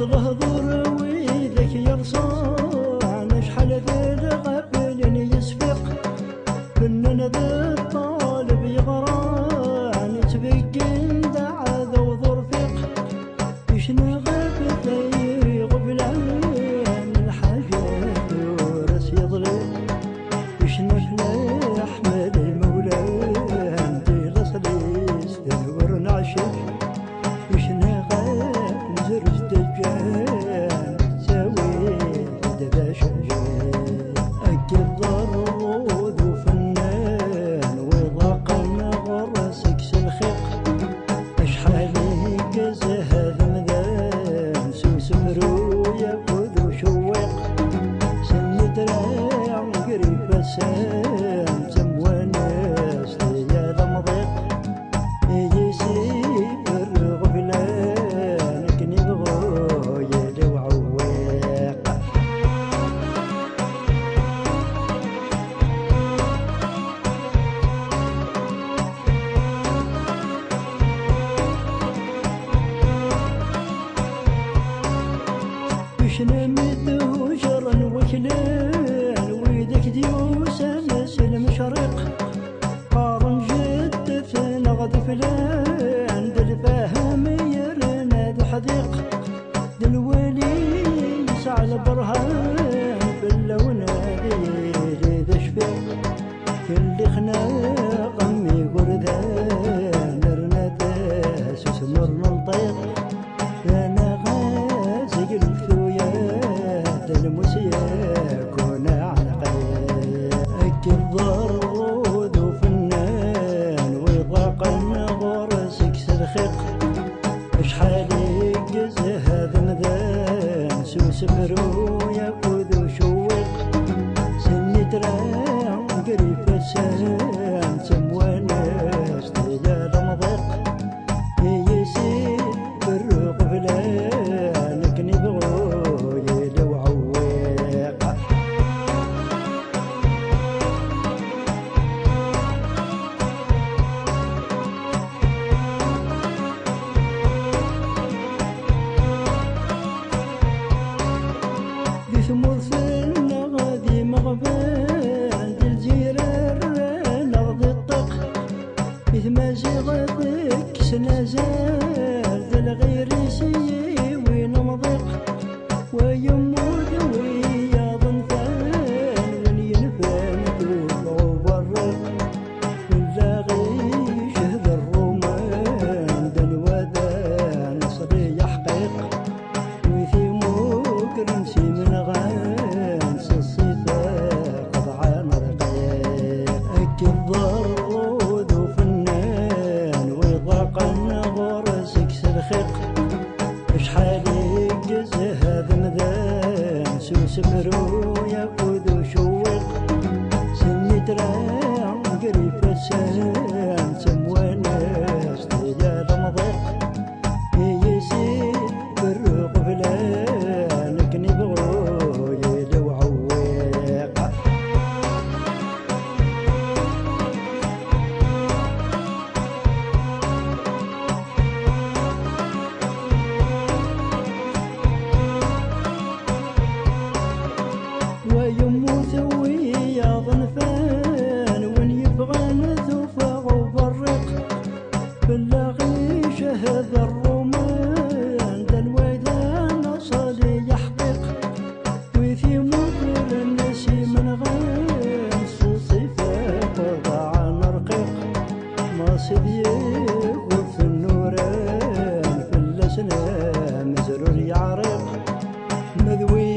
وصله ضروي ذك يرصان شحال ذي غفل يسبق فنن ذي الطالب يغران يتبقى دع ذو ظرفق يشنى غفل غفلان الحاجات ورس يظلم يشنى فلا أحمد المولان تيغص ليس تنور نعشق يشنى غفل زرج دجال تساوي دبا شجال أكل ضرود وفنان وضاق غرسك سلخق أشحال يقزه هذا مذان سوس مروية وذو شوق سن دراع قريب السام تموانس يا ضمضيق يسير غفلان كني بغو يدو عواق وشنا مدو جرا وكلان ويدك ديوسا مسل مشرق قارن جد نغد فلان دالفاهم يرنا ذو حديق دالولي يسعى البرهان باللون هذي ذا شفيق كل خناق امي قردان رنا تاسس مرنا نطيق انا غازي الفتويات المسيا كونا عنقي اكل ضرود وفنان وضاق غرسك سلخق شحال يقزه هذا مذان سوس مروية وذو شوق سن دراع قريب السام تموانس تيا رمضيق يسير بالغفلان كني بغو يدو عواق ذي ثمور ثلنا غادي مغبان دي الجيران نغضي الطق إذ ما زغطك سنازال ذا الغير يسيوي نمضيق ويموت ويا ظنفان من ينفان ذو برق ولا غيش هذا الرومان ذا الوذا نصري يحقق ويثيموك رمسي من غانس الصفا قضعان رقيق أكل ضرود وفنان وضاق غرسك سلخق شحال يقزه هذا مذان سوس مروية وذو شوق سن دراع قريب السام تموانس تيا رمضيق يسير بالغفلان كني بغو يدو عواق ويموت ويا ظنفان وين يبغى نذوفه وبرق باللاغي شهد الرومان ذا الويدان صالي يحقق ويثيموك للنسي من غير صوصفة وضع رقيق ما صديق وفي النوران في الأسنان مزرور يعرق مذوي